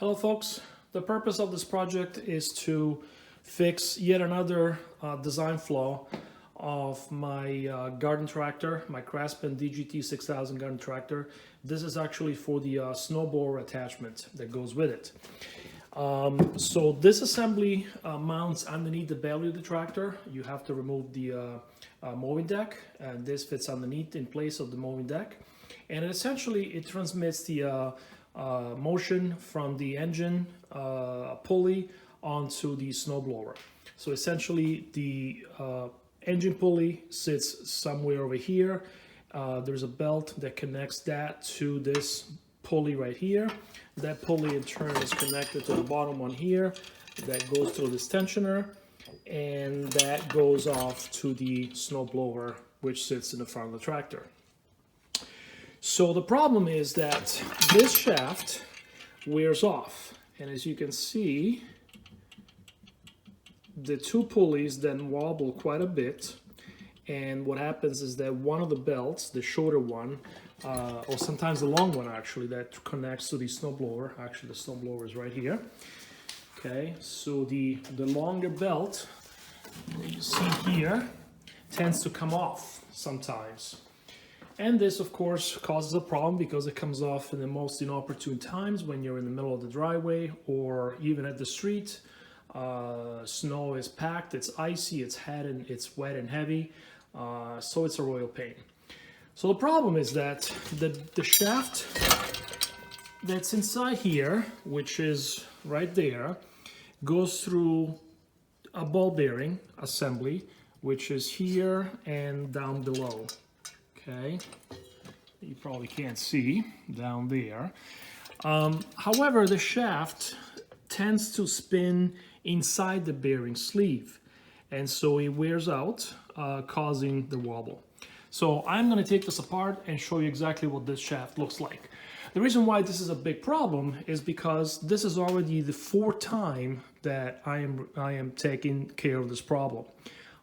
Hello folks, the purpose of this project is to fix yet another design flaw of my garden tractor, my Craftsman DGT 6000 garden tractor. This is actually for the snowblower attachment that goes with it. So this assembly mounts underneath the belly of the tractor. You have to remove the mowing deck, and this fits underneath in place of the mowing deck. And essentially it transmits the motion from the engine pulley onto the snowblower. So essentially the engine pulley sits somewhere over here. There's a belt that connects that to this pulley right here. That pulley in turn is connected to the bottom one here that goes through this tensioner, and that goes off to the snowblower, which sits in the front of the tractor. So the problem is that this shaft wears off, and as you can see, the two pulleys then wobble quite a bit, and what happens is that one of the belts, the shorter one, or sometimes the long one actually, that connects to the snowblower, actually the snowblower is right here, okay, so the longer belt that you see here tends to come off sometimes. And this, of course, causes a problem because it comes off in the most inopportune times when you're in the middle of the driveway or even at the street. Snow is packed, it's icy, it's wet and heavy, so it's a royal pain. So the problem is that the shaft that's inside here, which is right there, goes through a ball bearing assembly, which is here and down below. Okay, you probably can't see down there. However, the shaft tends to spin inside the bearing sleeve, and so it wears out, causing the wobble. So I'm going to take this apart and show you exactly what this shaft looks like. The reason why this is a big problem is because this is already the fourth time that I am taking care of this problem.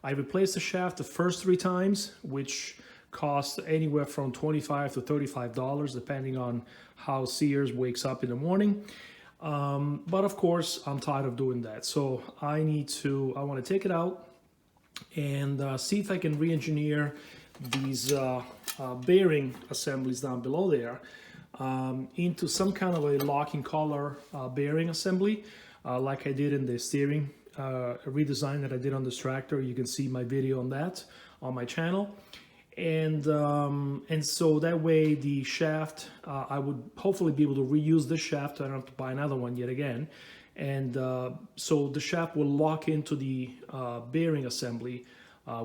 I replaced the shaft the first three times, which cost anywhere from $25 to $35 depending on how Sears wakes up in the morning. But of course I'm tired of doing that, so I want to take it out and see if I can re-engineer these bearing assemblies down below there into some kind of a locking collar bearing assembly, like I did in the steering redesign that I did on this tractor. You can see my video on that on my channel. And so that way the shaft, I would hopefully be able to reuse this shaft. I don't have to buy another one yet again. And so the shaft will lock into the bearing assembly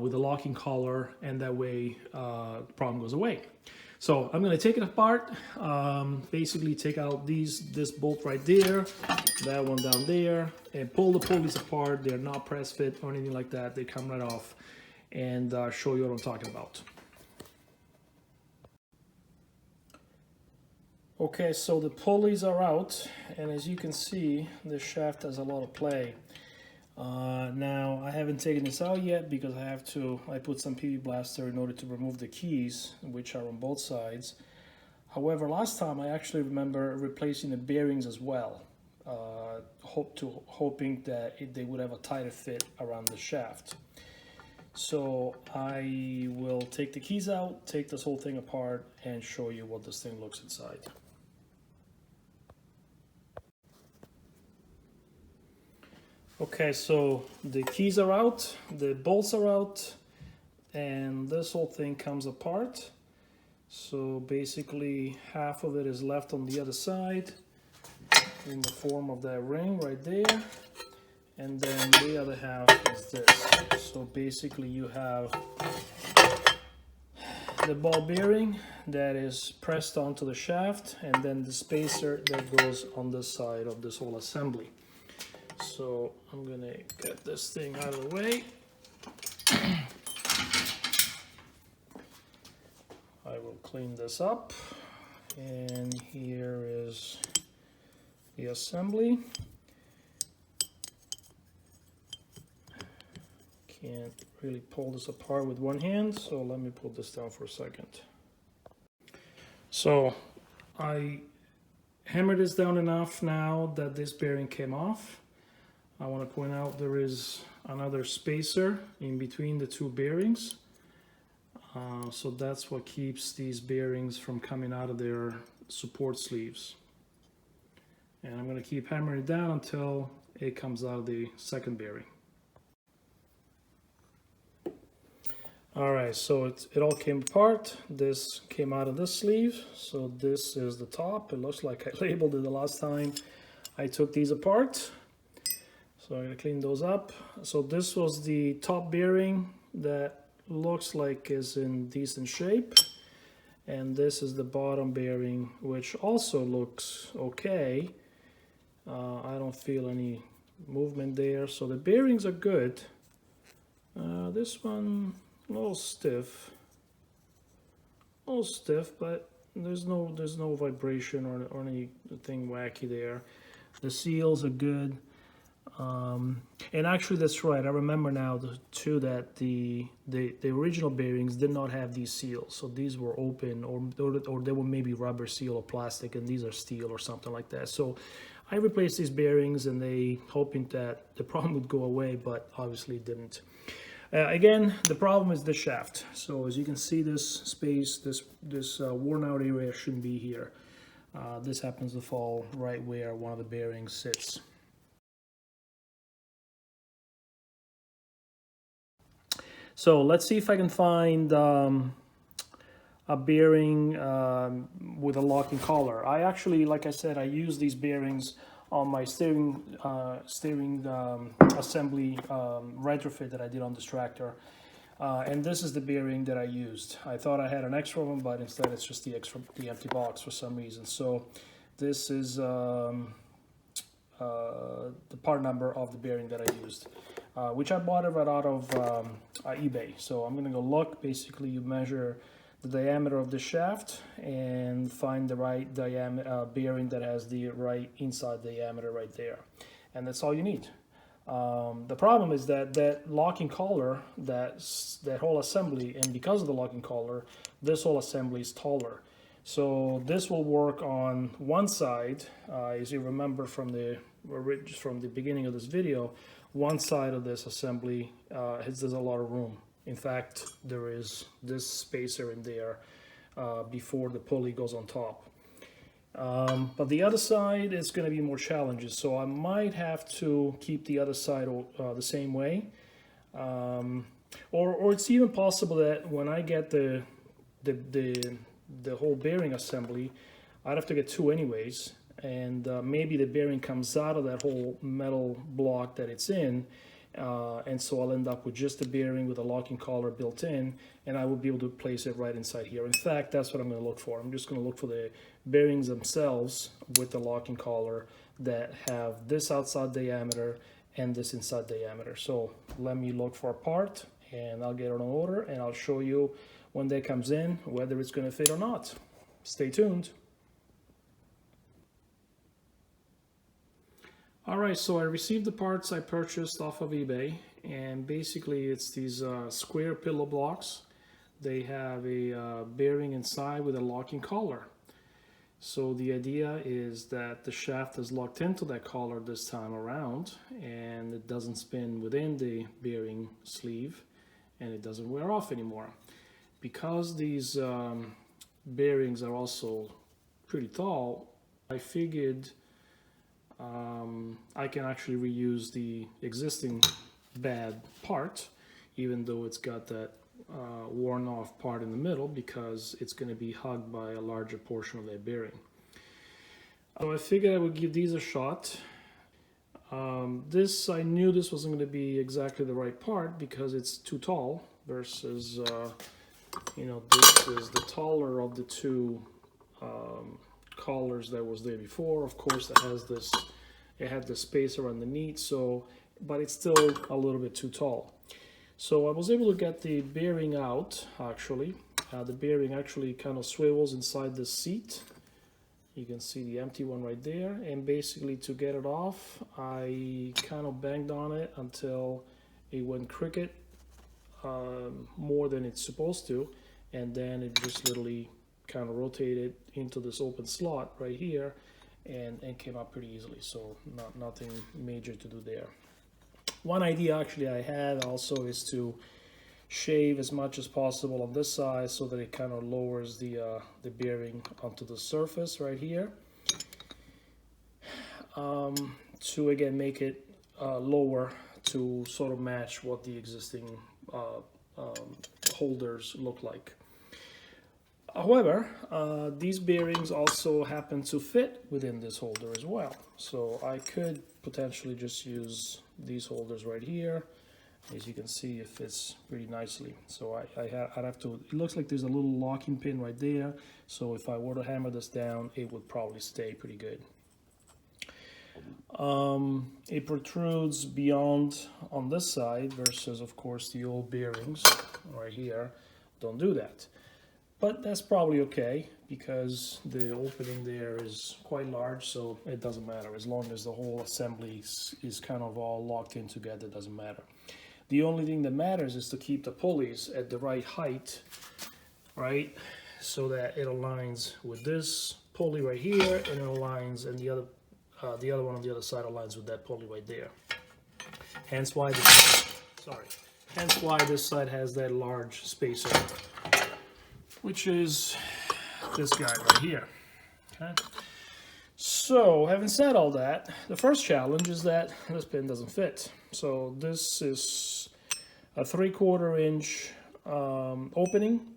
with a locking collar, and that way the problem goes away. So I'm going to take it apart, basically take out this bolt right there, that one down there, and pull the pulleys apart. They're not press fit or anything like that. They come right off, and show you what I'm talking about. Okay, so the pulleys are out, and as you can see, the shaft has a lot of play. Now, I haven't taken this out yet because I put some PV Blaster in order to remove the keys, which are on both sides. However, last time I actually remember replacing the bearings as well, hoping that they would have a tighter fit around the shaft. So I will take the keys out, take this whole thing apart, and show you what this thing looks inside. Okay, so the keys are out, the bolts are out, and this whole thing comes apart. So basically half of it is left on the other side in the form of that ring right there, and then the other half is this. So basically you have the ball bearing that is pressed onto the shaft, and then the spacer that goes on the side of this whole assembly. So I'm gonna get this thing out of the way. I will clean this up, and here is the assembly. Can't really pull this apart with one hand, so let me put this down for a second. So I Hammer this down enough now that this bearing came off. I want to point out there is another spacer in between the two bearings. So that's what keeps these bearings from coming out of their support sleeves. And I'm going to keep hammering it down until it comes out of the second bearing. Alright, so it all came apart. This came out of this sleeve. So this is the top. It looks like I labeled it the last time I took these apart. So I'm going to clean those up. So this was the top bearing that looks like is in decent shape. And this is the bottom bearing, which also looks okay. I don't feel any movement there. So the bearings are good. This one a little stiff, but there's no vibration or anything wacky there. The seals are good, and actually that's right. I remember now too that the original bearings did not have these seals, so these were open, or they were maybe rubber seal or plastic, and these are steel or something like that. So I replaced these bearings, and they hoping that the problem would go away, but obviously it didn't. Again, the problem is the shaft. So as you can see, this space, this worn out area shouldn't be here. This happens to fall right where one of the bearings sits. So let's see if I can find a bearing with a locking collar. I actually, like I said, I use these bearings on my steering assembly retrofit that I did on this tractor, and this is the bearing that I used. I thought I had an extra one, but instead it's just the empty box for some reason. So this is the part number of the bearing that I used, which I bought it right out of eBay. So I'm gonna go look. Basically, you measure the diameter of the shaft and find the right diameter bearing that has the right inside diameter right there, and that's all you need. The problem is that locking collar, that whole assembly, and because of the locking collar, this whole assembly is taller. So this will work on one side, as you remember from the beginning of this video. One side of this assembly there's a lot of room. In fact, there is this spacer in there before the pulley goes on top. But the other side is going to be more challenges, so I might have to keep the other side the same way. Or it's even possible that when I get the whole bearing assembly, I'd have to get two anyways, and maybe the bearing comes out of that whole metal block that it's in. And so I'll end up with just a bearing with a locking collar built in, and I will be able to place it right inside here. In fact, that's what I'm going to look for. I'm just going to look for the bearings themselves with the locking collar that have this outside diameter and this inside diameter. So let me look for a part, and I'll get it on order, and I'll show you when that comes in whether it's going to fit or not. Stay tuned. Alright, so I received the parts I purchased off of eBay, and basically it's these square pillow blocks. They have a bearing inside with a locking collar. So the idea is that the shaft is locked into that collar this time around, and it doesn't spin within the bearing sleeve, and it doesn't wear off anymore. Because these bearings are also pretty tall, I figured I can actually reuse the existing bad part, even though it's got that worn off part in the middle, because it's going to be hugged by a larger portion of that bearing. So I figured I would give these a shot. I knew this wasn't going to be exactly the right part because it's too tall versus this is the taller of the two collars that was there before. Of course, it had the spacer underneath, so but it's still a little bit too tall. So I was able to get the bearing out. Actually, the bearing actually kind of swivels inside the seat. You can see the empty one right there, and basically to get it off, I kind of banged on it until it went crooked more than it's supposed to, and then it just literally kind of rotated into this open slot right here, and came up pretty easily. So nothing major to do there. One idea actually I had also is to shave as much as possible on this side so that it kind of lowers the bearing onto the surface right here, to again make it lower to sort of match what the existing holders look like. However, these bearings also happen to fit within this holder as well, so I could potentially just use these holders right here. As you can see, it fits pretty nicely. So I'd have to, it looks like there's a little locking pin right there, so if I were to hammer this down, it would probably stay pretty good. It protrudes beyond on this side versus, of course, the old bearings right here don't do that. But that's probably okay because the opening there is quite large, so it doesn't matter. As long as the whole assembly is kind of all locked in together, it doesn't matter. The only thing that matters is to keep the pulleys at the right height, right? So that it aligns with this pulley right here, and it aligns, and the other one on the other side aligns with that pulley right there. Hence why this side has that large spacer, which is this guy right here. Okay. So, having said all that, the first challenge is that this pin doesn't fit. So this is a 3/4 inch opening,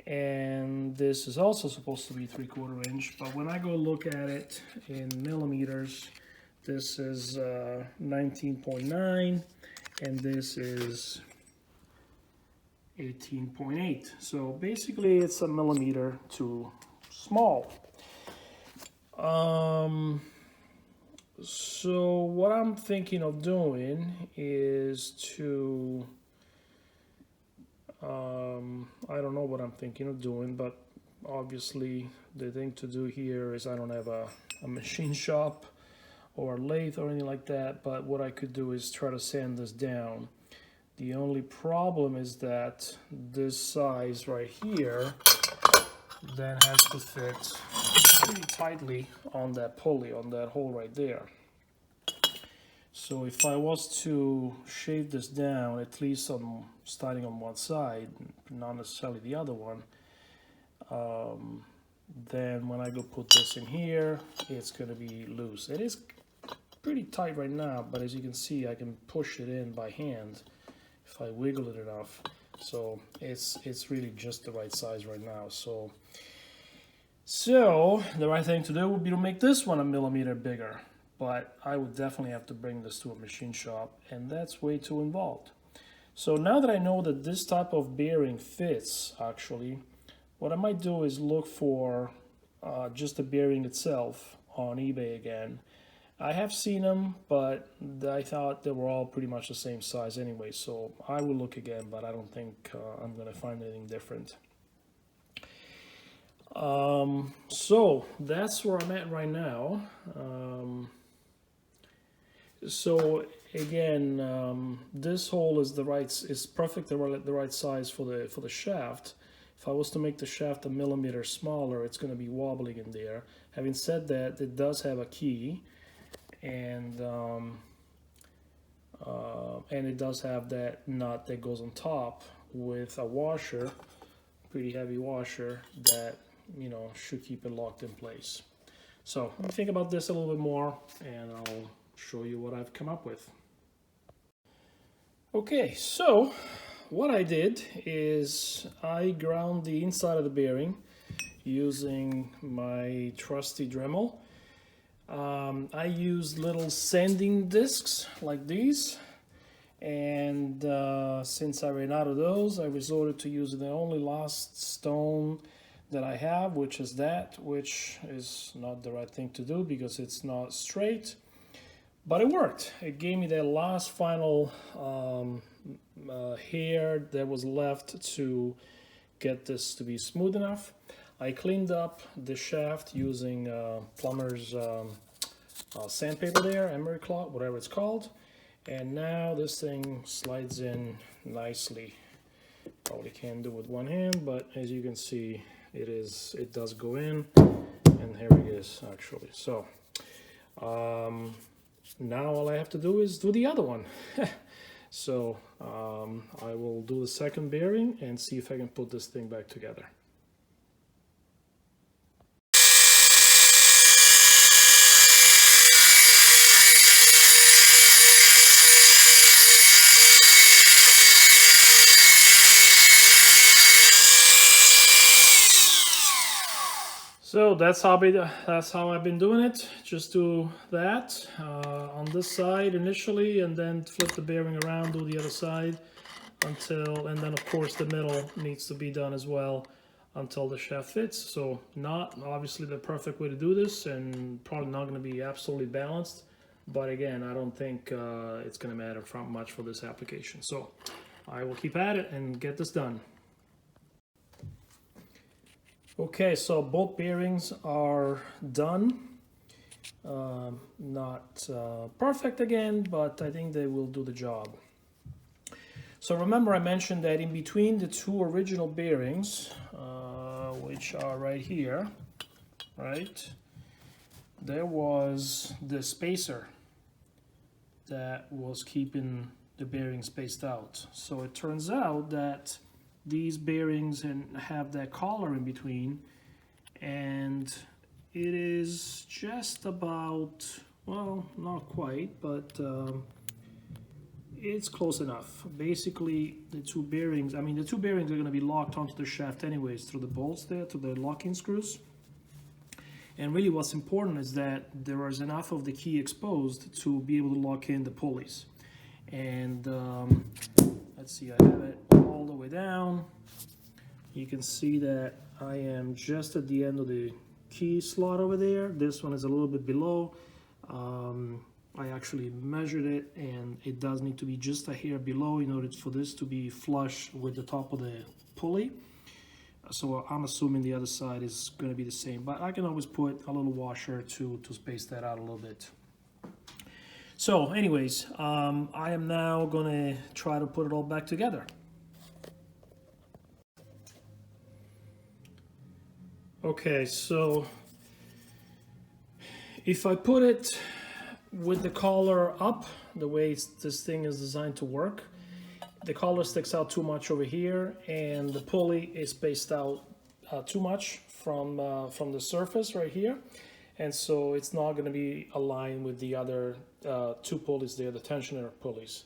and this is also supposed to be 3/4 inch, but when I go look at it in millimeters, this is 19.9 and this is 18.8. So basically it's a millimeter too small. So what I'm thinking of doing is to, I don't know what I'm thinking of doing, but obviously the thing to do here is I don't have a machine shop or a lathe or anything like that, but what I could do is try to sand this down. The only problem is that this size right here then has to fit pretty tightly on that pulley, on that hole right there. So if I was to shave this down, at least on starting on one side, not necessarily the other one, then when I go put this in here, it's going to be loose. It is pretty tight right now, but as you can see, I can push it in by hand if I wiggle it enough. So it's really just the right size right now. So the right thing to do would be to make this one a millimeter bigger, but I would definitely have to bring this to a machine shop, and that's way too involved. So now that I know that this type of bearing fits, actually, what I might do is look for just the bearing itself on eBay again. I have seen them, but I thought they were all pretty much the same size anyway, so I will look again, but I don't think I'm going to find anything different. So that's where I'm at right now. So again, this hole is perfect, the right size for the shaft. If I was to make the shaft a millimeter smaller, it's going to be wobbling in there. Having said that, it does have a key, and it does have that nut that goes on top with a washer, pretty heavy washer that, you know, should keep it locked in place. So let me think about this a little bit more, and I'll show you what I've come up with. Okay, so what I did is I ground the inside of the bearing using my trusty Dremel. I used little sanding discs like these, and since I ran out of those, I resorted to using the only last stone that I have, which is not the right thing to do because it's not straight, but it worked. It gave me that last final hair that was left to get this to be smooth enough. I cleaned up the shaft using plumber's sandpaper there, emery cloth, whatever it's called, and now this thing slides in nicely. Probably can't do it with one hand, but as you can see, it does go in, and here it is actually. So now all I have to do is do the other one. So I will do the second bearing and see if I can put this thing back together. So that's how I've been doing it. Just do that on this side initially, and then flip the bearing around, do the other side and then of course the middle needs to be done as well until the shaft fits. So not obviously the perfect way to do this, and probably not going to be absolutely balanced, but again, I don't think it's going to matter much for this application. So I will keep at it and get this done. Okay, so both bearings are done. Not perfect again, but I think they will do the job. So remember I mentioned that in between the two original bearings, which are right here, right, there was the spacer that was keeping the bearing spaced out. So it turns out that these bearings have that collar in between, and it is just about, well, not quite, but it's close enough. Basically, the two bearings are going to be locked onto the shaft anyways through the bolts there, to the locking screws. And really what's important is that there is enough of the key exposed to be able to lock in the pulleys. And let's see, I have it all the way down. You can see that I am just at the end of the key slot over there. This one is a little bit below. I actually measured it, and it does need to be just a hair below in order for this to be flush with the top of the pulley. So I'm assuming the other side is going to be the same, but I can always put a little washer to space that out a little bit. So anyways, I am now going to try to put it all back together. Okay, so if I put it with the collar up, the way this thing is designed to work, the collar sticks out too much over here, and the pulley is spaced out too much from the surface right here, and so it's not going to be aligned with the other two pulleys there, the tensioner pulleys.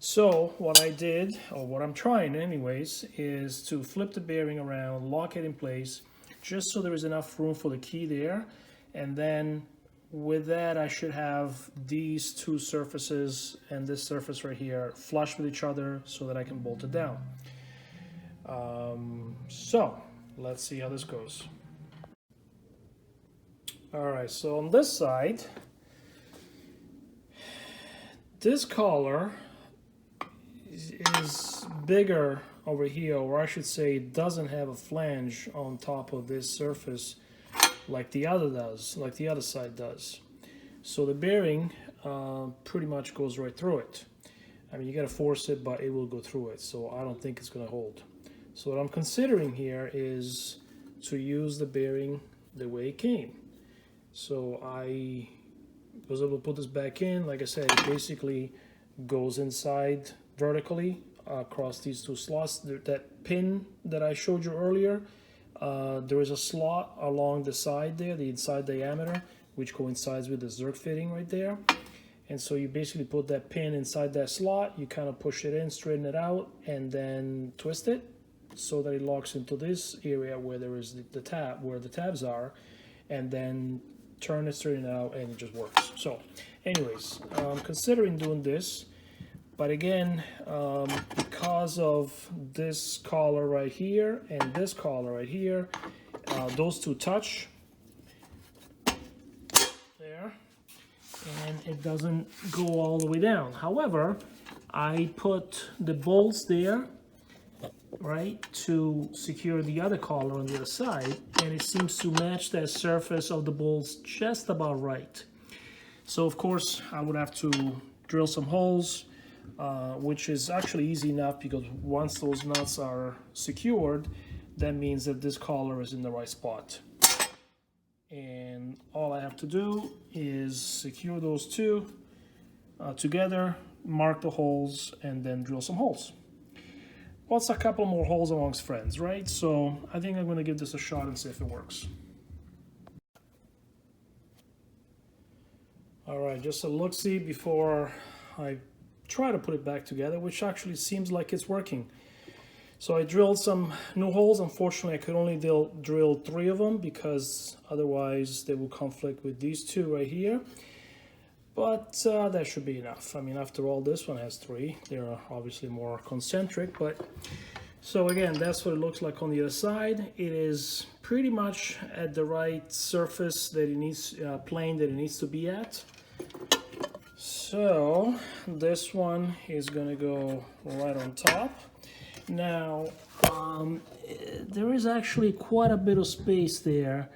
So what I did, or what I'm trying anyways, is to flip the bearing around, lock it in place, just so there is enough room for the key there, and then with that I should have these two surfaces and this surface right here flush with each other so that I can bolt it down. So let's see how this goes. Alright, so on this side, this collar is bigger over here, or I should say it doesn't have a flange on top of this surface like the other side does. So the bearing pretty much goes right through it. I mean, you gotta force it, but it will go through it, so I don't think it's gonna hold. So what I'm considering here is to use the bearing the way it came. So I was able to put this back in. Like I said, it basically goes inside vertically across these two slots. That pin that I showed you earlier, there is a slot along the side there, the inside diameter, which coincides with the zerk fitting right there. And so you basically put that pin inside that slot, you kind of push it in, straighten it out, and then twist it so that it locks into this area where there is the tab, where the tabs are, and then turn it, straighten it out, and it just works. So anyways, I'm considering doing this. But again, because of this collar right here and this collar right here, those two touch there, and it doesn't go all the way down. However, I put the bolts there, right, to secure the other collar on the other side, and it seems to match that surface of the bolts just about right. So of course, I would have to drill some holes, which is actually easy enough, because once those nuts are secured, that means that this collar is in the right spot. And all I have to do is secure those two together, mark the holes, and then drill some holes. What's a couple more holes amongst friends, right? So I think I'm going to give this a shot and see if it works. All right, just a look-see before I try to put it back together, which actually seems like it's working. So I drilled some new holes. Unfortunately, I could only drill 3 of them because otherwise they will conflict with these 2 right here. But that should be enough. I mean, after all, this one has 3. They're obviously more concentric, but so again, that's what it looks like on the other side. It is pretty much at the right surface that it needs, plane that it needs to be at. So this one is gonna go right on top. Now, there is actually quite a bit of space there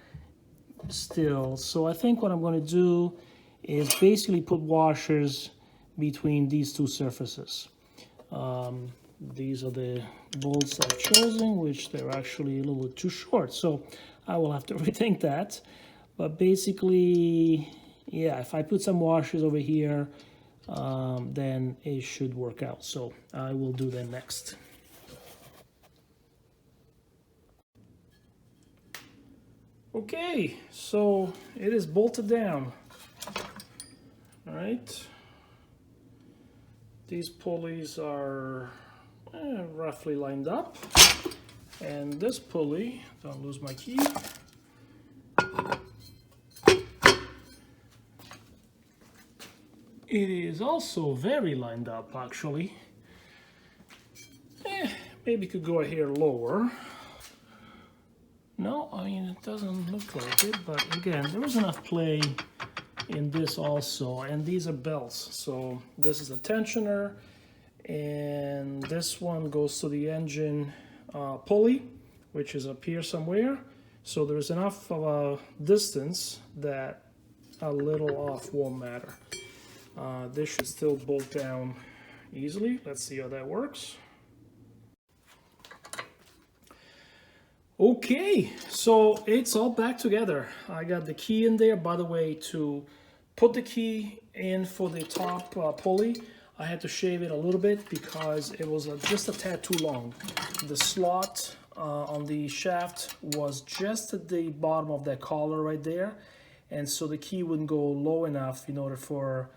still. So I think what I'm gonna do is basically put washers between these 2 surfaces. These are the bolts I've chosen, which they're actually a little bit too short, so I will have to rethink that. But basically, yeah, if I put some washers over here, then it should work out. So I will do that next. Okay, so it is bolted down. All right, these pulleys are roughly lined up, and this pulley, don't lose my key, it is also very lined up actually. Maybe could go here lower. No, I mean, it doesn't look like it, but again, there was enough play in this also, and these are belts. So this is a tensioner, and this one goes to the engine pulley, which is up here somewhere. So there's enough of a distance that a little off won't matter. This should still bolt down easily. Let's see how that works. Okay, so it's all back together. I got the key in there. By the way, to put the key in for the top pulley, I had to shave it a little bit because it was just a tad too long. The slot on the shaft was just at the bottom of that collar right there, and so the key wouldn't go low enough in order for,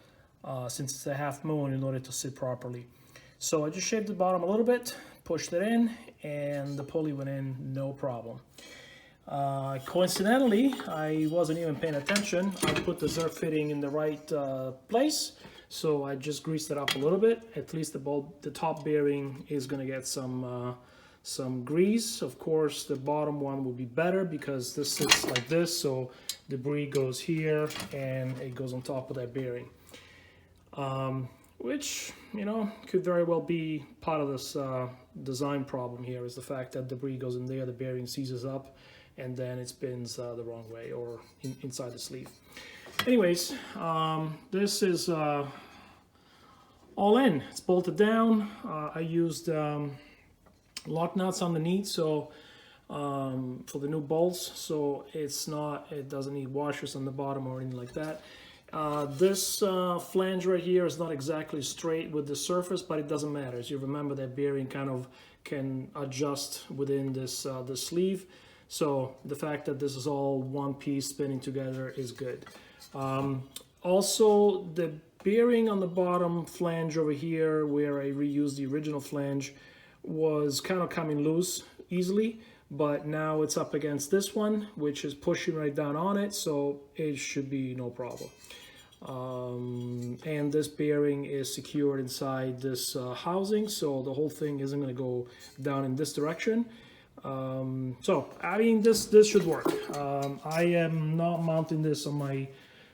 since it's a half moon, in order to sit properly. So I just shaved the bottom a little bit, pushed it in, and the pulley went in no problem. Coincidentally, I wasn't even paying attention. I put the zerk fitting in the right place, so I just greased it up a little bit. At least the top bearing is going to get some grease. Of course, the bottom one will be better because this sits like this, so debris goes here and it goes on top of that bearing. Which, you know, could very well be part of this design problem here, is the fact that debris goes in there, the bearing seizes up, and then it spins the wrong way or inside the sleeve. Anyways, this is all in. It's bolted down. I used lock nuts underneath, so for the new bolts, so it doesn't need washers on the bottom or anything like that. This flange right here is not exactly straight with the surface, but it doesn't matter. As you remember, that bearing kind of can adjust within this the sleeve. So the fact that this is all one piece spinning together is good. Also, the bearing on the bottom flange over here, where I reused the original flange, was kind of coming loose easily, but now it's up against this one, which is pushing right down on it, so it should be no problem. And this bearing is secured inside this housing, so the whole thing isn't going to go down in this direction. So I mean, this should work. I am not mounting this on my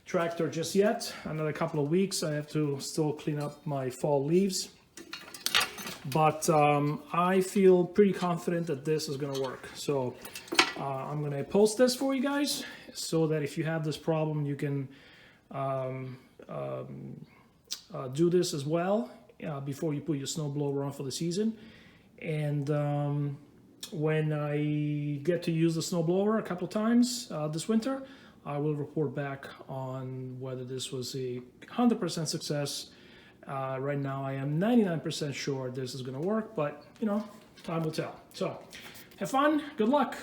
tractor just yet. Another couple of weeks. I have to still clean up my fall leaves, but I feel pretty confident that this is going to work. So I'm going to post this for you guys so that if you have this problem, you can do this as well before you put your snowblower on for the season. And when I get to use the snowblower a couple times this winter, I will report back on whether this was a 100% success. Right now I am 99% sure this is going to work, but you know, time will tell. So have fun, good luck.